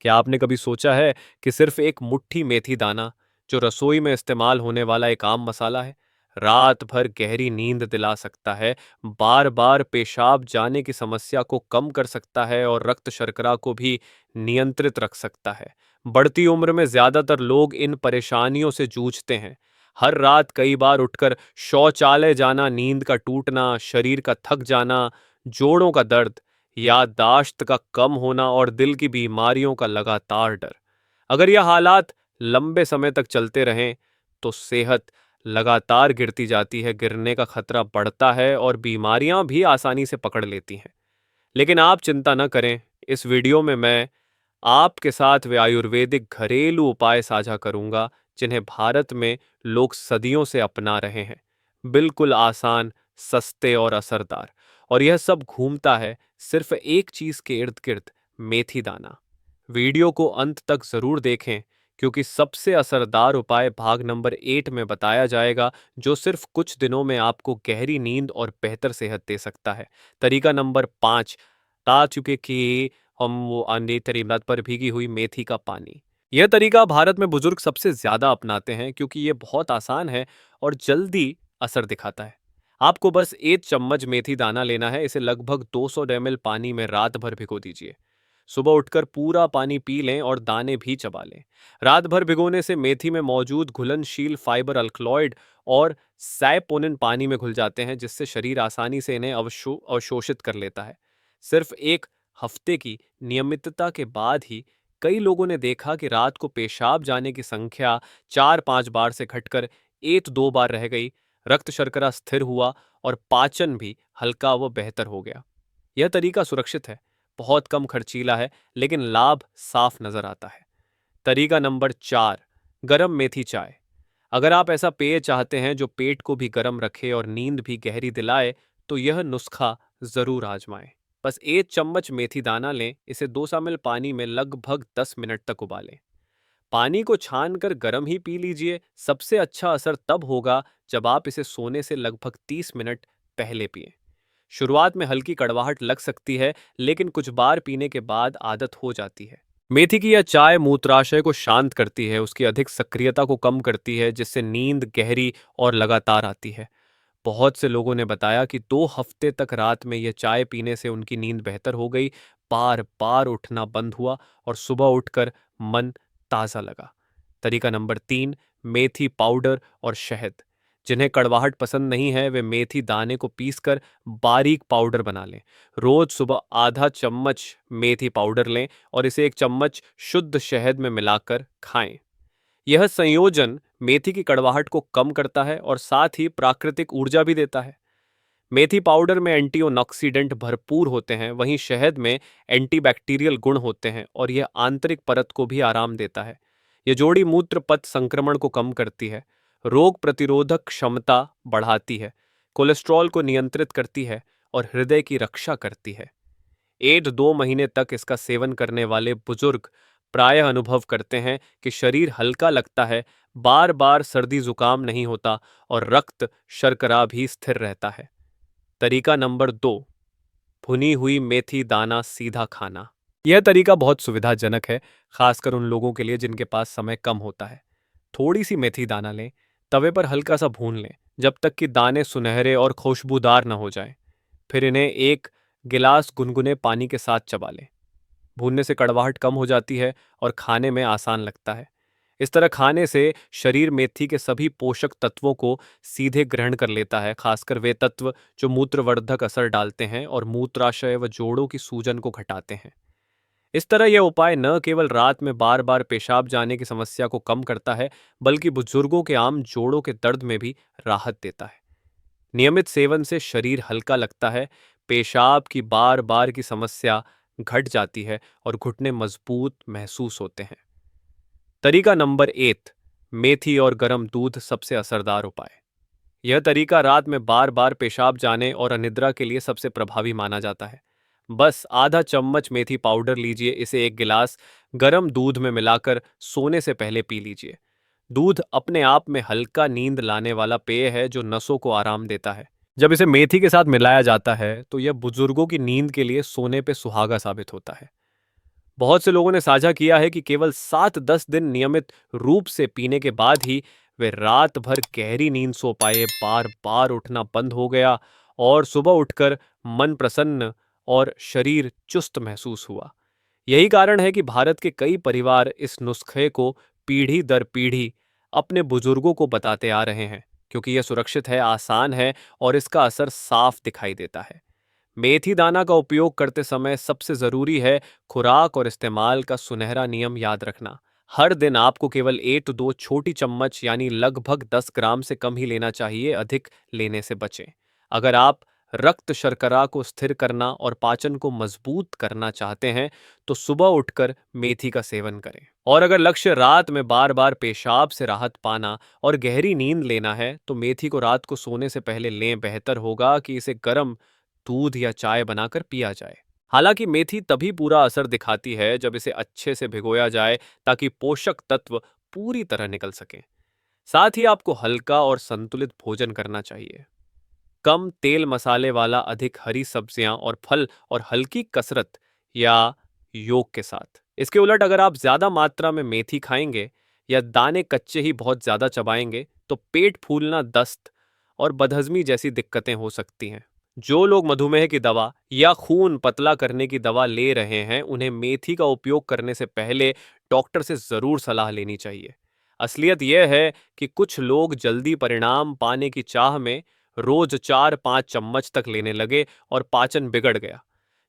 क्या आपने कभी सोचा है कि सिर्फ एक मुट्ठी मेथी दाना, जो रसोई में इस्तेमाल होने वाला एक आम मसाला है, रात भर गहरी नींद दिला सकता है, बार बार पेशाब जाने की समस्या को कम कर सकता है और रक्त शर्करा को भी नियंत्रित रख सकता है। बढ़ती उम्र में ज्यादातर लोग इन परेशानियों से जूझते हैं। हर रात कई बार उठकर शौचालय जाना, नींद का टूटना, शरीर का थक जाना, जोड़ों का दर्द, याददाश्त का कम होना और दिल की बीमारियों का लगातार डर। अगर यह हालात लंबे समय तक चलते रहें तो सेहत लगातार गिरती जाती है, गिरने का खतरा बढ़ता है और बीमारियां भी आसानी से पकड़ लेती हैं। लेकिन आप चिंता न करें, इस वीडियो में मैं आपके साथ वे आयुर्वेदिक घरेलू उपाय साझा करूंगा जिन्हें भारत में लोग सदियों से अपना रहे हैं। बिल्कुल आसान, सस्ते और असरदार। और यह सब घूमता है सिर्फ एक चीज के इर्द गिर्द, मेथी दाना। वीडियो को अंत तक जरूर देखें, क्योंकि सबसे असरदार उपाय भाग नंबर 8 में बताया जाएगा, जो सिर्फ कुछ दिनों में आपको गहरी नींद और बेहतर सेहत दे सकता है। तरीका नंबर 5, बता चुके कि हम वो अंडे तरीमत पर भीगी हुई मेथी का पानी। यह तरीका भारत में बुजुर्ग सबसे ज्यादा अपनाते हैं, क्योंकि यह बहुत आसान है और जल्दी असर दिखाता है। आपको बस 1 चम्मच मेथी दाना लेना है। इसे लगभग 200 ml पानी में रात भर भिगो दीजिए। सुबह उठकर पूरा पानी पी लें और दाने भी चबा लें। रात भर भिगोने से मेथी में मौजूद घुलनशील फाइबर अल्कलॉइड और सैपोनिन पानी में घुल जाते हैं, जिससे शरीर आसानी से इन्हें अवशोषित कर लेता है। सिर्फ एक हफ्ते की नियमितता के बाद ही कई लोगों ने देखा कि रात को पेशाब जाने की संख्या 4-5 बार से घटकर 1-2 बार रह गई, रक्त शर्करा स्थिर हुआ और पाचन भी हल्का व बेहतर हो गया। यह तरीका सुरक्षित है, बहुत कम खर्चीला है, लेकिन लाभ साफ नजर आता है। तरीका नंबर 4, गरम मेथी चाय। अगर आप ऐसा पेय चाहते हैं जो पेट को भी गर्म रखे और नींद भी गहरी दिलाए, तो यह नुस्खा जरूर आजमाएं। बस 1 चम्मच मेथी दाना लें, इसे 2 ml पानी में लगभग 10 मिनट तक उबालें। पानी को छानकर गर्म ही पी लीजिए। सबसे अच्छा असर तब होगा जब आप इसे सोने से लगभग 30 मिनट पहले पिएं। शुरुआत में हल्की कड़वाहट लग सकती है, लेकिन कुछ बार पीने के बाद आदत हो जाती है। मेथी की यह चाय मूत्राशय को शांत करती है, उसकी अधिक सक्रियता को कम करती है, जिससे नींद गहरी और लगातार आती है। बहुत से लोगों ने बताया कि 2 हफ्ते तक रात में यह चाय पीने से उनकी नींद बेहतर हो गई, बार बार उठना बंद हुआ और सुबह उठकर मन ताज़ा लगा। तरीका नंबर 3, मेथी पाउडर और शहद। जिन्हें कड़वाहट पसंद नहीं है, वे मेथी दाने को पीसकर बारीक पाउडर बना लें। रोज सुबह आधा चम्मच मेथी पाउडर लें और इसे 1 चम्मच शुद्ध शहद में मिलाकर खाएं। यह संयोजन मेथी की कड़वाहट को कम करता है और साथ ही प्राकृतिक ऊर्जा भी देता है। मेथी पाउडर में एंटीऑक्सीडेंट भरपूर होते हैं, वहीं शहद में एंटीबैक्टीरियल गुण होते हैं और यह आंतरिक परत को भी आराम देता है। यह जोड़ी मूत्र पथ संक्रमण को कम करती है, रोग प्रतिरोधक क्षमता बढ़ाती है, कोलेस्ट्रॉल को नियंत्रित करती है और हृदय की रक्षा करती है। 1-2 महीने तक इसका सेवन करने वाले बुजुर्ग प्रायः अनुभव करते हैं कि शरीर हल्का लगता है, बार बार सर्दी जुकाम नहीं होता और रक्त शर्करा भी स्थिर रहता है। तरीका नंबर 2, भुनी हुई मेथी दाना सीधा खाना। यह तरीका बहुत सुविधाजनक है, खासकर उन लोगों के लिए जिनके पास समय कम होता है। थोड़ी सी मेथी दाना लें, तवे पर हल्का सा भून लें जब तक कि दाने सुनहरे और खुशबूदार न हो जाएं। फिर इन्हें एक गिलास गुनगुने पानी के साथ चबा लें। भूनने से कड़वाहट कम हो जाती है और खाने में आसान लगता है। इस तरह खाने से शरीर मेथी के सभी पोषक तत्वों को सीधे ग्रहण कर लेता है, खासकर वे तत्व जो मूत्रवर्धक असर डालते हैं और मूत्राशय व जोड़ों की सूजन को घटाते हैं। इस तरह यह उपाय न केवल रात में बार बार पेशाब जाने की समस्या को कम करता है, बल्कि बुजुर्गों के आम जोड़ों के दर्द में भी राहत देता है। नियमित सेवन से शरीर हल्का लगता है, पेशाब की बार बार की समस्या घट जाती है और घुटने मजबूत महसूस होते हैं। तरीका नंबर 8, मेथी और गर्म दूध सबसे असरदार उपाय। यह तरीका रात में बार बार पेशाब जाने और अनिद्रा के लिए सबसे प्रभावी माना जाता है। बस आधा चम्मच मेथी पाउडर लीजिए, इसे 1 गिलास गर्म दूध में मिलाकर सोने से पहले पी लीजिए। दूध अपने आप में हल्का नींद लाने वाला पेय है जो नसों को आराम देता है। जब इसे मेथी के साथ मिलाया जाता है तो यह बुजुर्गों की नींद के लिए सोने पे सुहागा साबित होता है। बहुत से लोगों ने साझा किया है कि केवल 7-10 दिन नियमित रूप से पीने के बाद ही वे रात भर गहरी नींद सो पाए, बार बार उठना बंद हो गया और सुबह उठकर मन प्रसन्न और शरीर चुस्त महसूस हुआ। यही कारण है कि भारत के कई परिवार इस नुस्खे को पीढ़ी दर पीढ़ी अपने बुजुर्गों को बताते आ रहे हैं, क्योंकि यह सुरक्षित है, आसान है और इसका असर साफ दिखाई देता है। मेथी दाना का उपयोग करते समय सबसे जरूरी है खुराक और इस्तेमाल का सुनहरा नियम याद रखना। हर दिन आपको केवल 1 से 2 छोटी चम्मच यानी लगभग 10 ग्राम से कम ही लेना चाहिए, अधिक लेने से बचें। अगर आप रक्त शर्करा को स्थिर करना और पाचन को मजबूत करना चाहते हैं तो सुबह उठकर मेथी का सेवन करें। और अगर लक्ष्य रात में बार बार पेशाब से राहत पाना और गहरी नींद लेना है तो मेथी को रात को सोने से पहले लें। बेहतर होगा कि इसे गर्म दूध या चाय बनाकर पिया जाए। हालांकि मेथी तभी पूरा असर दिखाती है जब इसे अच्छे से भिगोया जाए ताकि पोषक तत्व पूरी तरह निकल सकें। साथ ही आपको हल्का और संतुलित भोजन करना चाहिए, कम तेल मसाले वाला, अधिक हरी सब्जियां और फल और हल्की कसरत या योग के साथ। इसके उलट अगर आप ज्यादा मात्रा में मेथी खाएंगे या दाने कच्चे ही बहुत ज्यादा चबाएंगे तो पेट फूलना, दस्त और बदहजमी जैसी दिक्कतें हो सकती हैं। जो लोग मधुमेह की दवा या खून पतला करने की दवा ले रहे हैं उन्हें मेथी का उपयोग करने से पहले डॉक्टर से जरूर सलाह लेनी चाहिए। असलियत यह है कि कुछ लोग जल्दी परिणाम पाने की चाह में रोज 4-5 चम्मच तक लेने लगे और पाचन बिगड़ गया,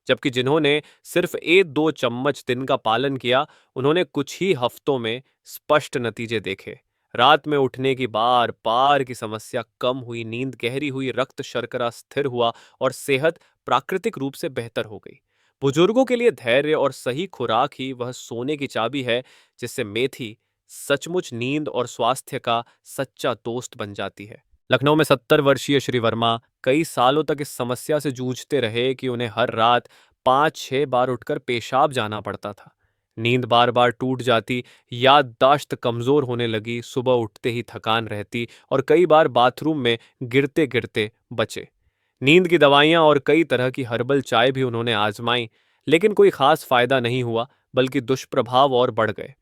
जबकि जिन्होंने सिर्फ 1-2 चम्मच दिन का पालन किया उन्होंने कुछ ही हफ्तों में स्पष्ट नतीजे देखे। रात में उठने की बार बार की समस्या कम हुई, नींद गहरी हुई, रक्त शर्करा स्थिर हुआ और सेहत प्राकृतिक रूप से बेहतर हो गई। बुजुर्गों के लिए धैर्य और सही खुराक ही वह सोने की चाबी है जिससे मेथी सचमुच नींद और स्वास्थ्य का सच्चा दोस्त बन जाती है। लखनऊ में 70 वर्षीय श्री वर्मा कई सालों तक इस समस्या से जूझते रहे कि उन्हें हर रात 5-6 बार उठकर पेशाब जाना पड़ता था। नींद बार बार टूट जाती, याददाश्त कमजोर होने लगी, सुबह उठते ही थकान रहती और कई बार बाथरूम में गिरते गिरते बचे। नींद की दवाइयां और कई तरह की हर्बल चाय भी उन्होंने आजमाई, लेकिन कोई खास फायदा नहीं हुआ, बल्कि दुष्प्रभाव और बढ़ गए।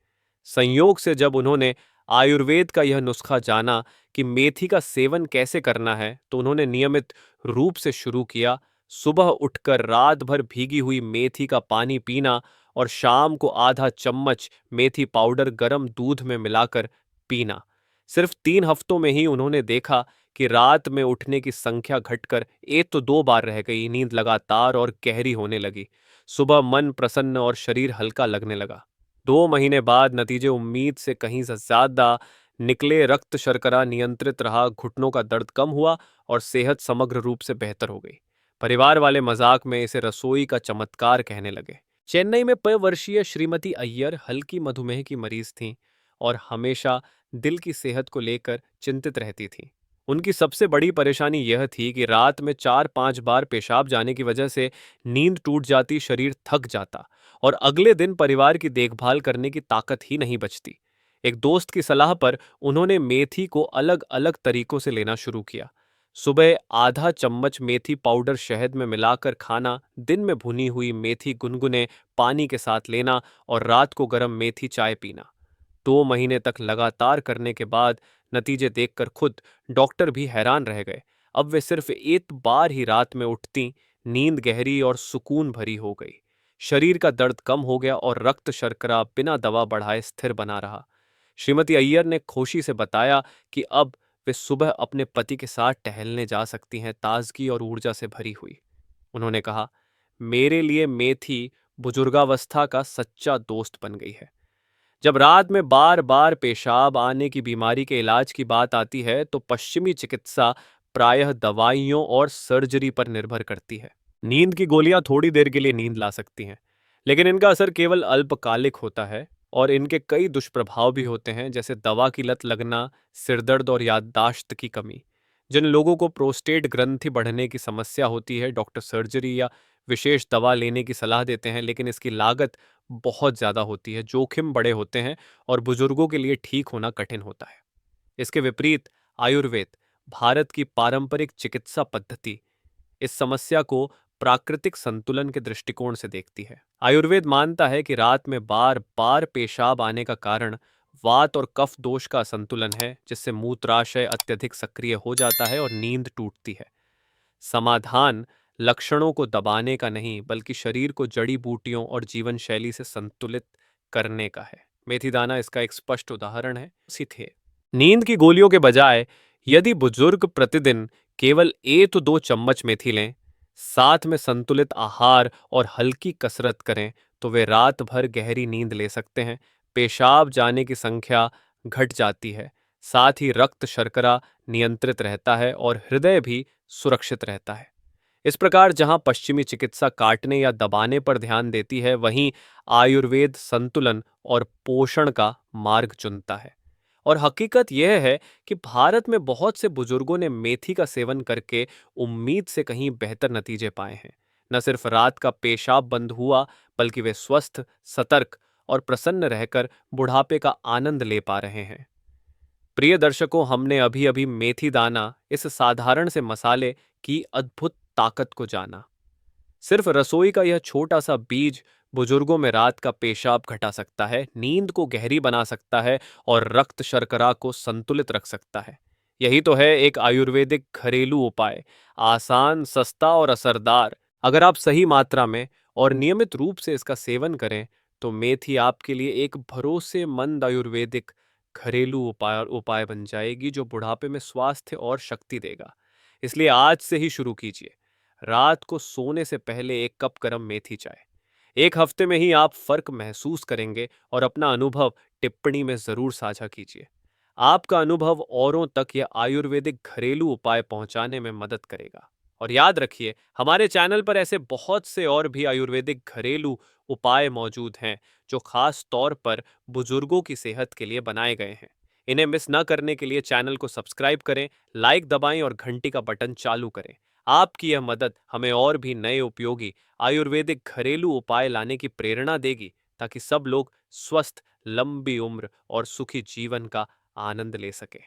संयोग से जब उन्होंने आयुर्वेद का यह नुस्खा जाना कि मेथी का सेवन कैसे करना है तो उन्होंने नियमित रूप से शुरू किया। सुबह उठकर रात भर भीगी हुई मेथी का पानी पीना और शाम को आधा चम्मच मेथी पाउडर गर्म दूध में मिलाकर पीना। सिर्फ 3 हफ्तों में ही उन्होंने देखा कि रात में उठने की संख्या घटकर 1 से 2 बार रह गई, नींद लगातार और गहरी होने लगी, सुबह मन प्रसन्न और शरीर हल्का लगने लगा। 2 महीने बाद नतीजे उम्मीद से कहीं से ज्यादा निकले। रक्त शर्करा नियंत्रित रहा, घुटनों का दर्द कम हुआ और सेहत समग्र रूप से बेहतर हो गई। परिवार वाले मजाक में इसे रसोई का चमत्कार कहने लगे। चेन्नई में 5 वर्षीय श्रीमती अय्यर हल्की मधुमेह की मरीज थीं और हमेशा दिल की सेहत को लेकर चिंतित रहती थीं। उनकी सबसे बड़ी परेशानी यह थी कि रात में 4-5 बार पेशाब जाने की वजह से नींद टूट जाती, शरीर थक जाता और अगले दिन परिवार की देखभाल करने की ताकत ही नहीं बचती। एक दोस्त की सलाह पर उन्होंने मेथी को अलग अलग तरीकों से लेना शुरू किया। सुबह आधा चम्मच मेथी पाउडर शहद में मिलाकर खाना, दिन में भुनी हुई मेथी गुनगुने पानी के साथ लेना और रात को गर्म मेथी चाय पीना। 2 महीने तक लगातार करने के बाद नतीजे देखकर खुद डॉक्टर भी हैरान रह गए। अब वे सिर्फ 1 बार ही रात में उठती, नींद गहरी और सुकून भरी हो गई। शरीर का दर्द कम हो गया और रक्त शर्करा बिना दवा बढ़ाए स्थिर बना रहा। श्रीमती अय्यर ने खुशी से बताया कि अब वे सुबह अपने पति के साथ टहलने जा सकती हैं, ताजगी और ऊर्जा से भरी हुई। उन्होंने कहा, मेरे लिए मेथी बुजुर्गावस्था का सच्चा दोस्त बन गई है। जब रात में बार बार पेशाब आने की बीमारी के इलाज की बात आती है तो पश्चिमी चिकित्सा प्रायः दवाइयों और सर्जरी पर निर्भर करती है। नींद की गोलियां थोड़ी देर के लिए नींद ला सकती हैं, लेकिन इनका असर केवल अल्पकालिक होता है और इनके कई दुष्प्रभाव भी होते हैं, जैसे दवा की लत लगना, सिरदर्द और याददाश्त की कमी। जिन लोगों को प्रोस्टेट ग्रंथि बढ़ने की समस्या होती है, डॉक्टर सर्जरी या विशेष दवा लेने की सलाह देते हैं, लेकिन इसकी लागत बहुत ज़्यादा होती है, जोखिम बड़े होते हैं और बुजुर्गों के लिए ठीक होना कठिन होता है। इसके विपरीत आयुर्वेद, भारत की पारंपरिक चिकित्सा पद्धति, इस समस्या को प्राकृतिक संतुलन के दृष्टिकोण से देखती है। आयुर्वेद मानता है कि रात में बार बार पेशाब आने का कारण वात और कफ दोष का असंतुलन है, जिससे मूत्राशय अत्यधिक सक्रिय हो जाता है और नींद टूटती है। समाधान लक्षणों को दबाने का नहीं, बल्कि शरीर को जड़ी बूटियों और जीवन शैली से संतुलित करने का है। मेथी दाना इसका एक स्पष्ट उदाहरण है। थे नींद की गोलियों के बजाय यदि बुजुर्ग प्रतिदिन केवल 1 से 2 चम्मच मेथी लें, साथ में संतुलित आहार और हल्की कसरत करें, तो वे रात भर गहरी नींद ले सकते हैं। पेशाब जाने की संख्या घट जाती है, साथ ही रक्त शर्करा नियंत्रित रहता है और हृदय भी सुरक्षित रहता है। इस प्रकार जहां पश्चिमी चिकित्सा काटने या दबाने पर ध्यान देती है, वहीं आयुर्वेद संतुलन और पोषण का मार्ग चुनता है। और हकीकत यह है कि भारत में बहुत से बुजुर्गों ने मेथी का सेवन करके उम्मीद से कहीं बेहतर नतीजे पाए हैं। न सिर्फ रात का पेशाब बंद हुआ, बल्कि वे स्वस्थ, सतर्क और प्रसन्न रहकर बुढ़ापे का आनंद ले पा रहे हैं। प्रिय दर्शकों, हमने अभी अभी मेथी दाना, इस साधारण से मसाले की अद्भुत ताकत को जाना। सिर्फ रसोई का यह छोटा सा बीज बुजुर्गों में रात का पेशाब घटा सकता है, नींद को गहरी बना सकता है और रक्त शर्करा को संतुलित रख सकता है। यही तो है एक आयुर्वेदिक घरेलू उपाय, आसान, सस्ता और असरदार। अगर आप सही मात्रा में और नियमित रूप से इसका सेवन करें, तो मेथी आपके लिए एक भरोसेमंद आयुर्वेदिक घरेलू उपाय उपाय बन जाएगी, जो बुढ़ापे में स्वास्थ्य और शक्ति देगा। इसलिए आज से ही शुरू कीजिए। रात को सोने से पहले 1 कप गर्म मेथी चाय। 1 हफ्ते में ही आप फर्क महसूस करेंगे और अपना अनुभव टिप्पणी में जरूर साझा कीजिए। आपका अनुभव औरों तक यह आयुर्वेदिक घरेलू उपाय पहुंचाने में मदद करेगा। और याद रखिए, हमारे चैनल पर ऐसे बहुत से और भी आयुर्वेदिक घरेलू उपाय मौजूद हैं, जो खास तौर पर बुजुर्गों की सेहत के लिए बनाए गए हैं। इन्हें मिस न करने के लिए चैनल को सब्सक्राइब करें, लाइक दबाएं और घंटी का बटन चालू करें। आपकी यह मदद हमें और भी नए उपयोगी आयुर्वेदिक घरेलू उपाय लाने की प्रेरणा देगी, ताकि सब लोग स्वस्थ, लंबी उम्र और सुखी जीवन का आनंद ले सकें।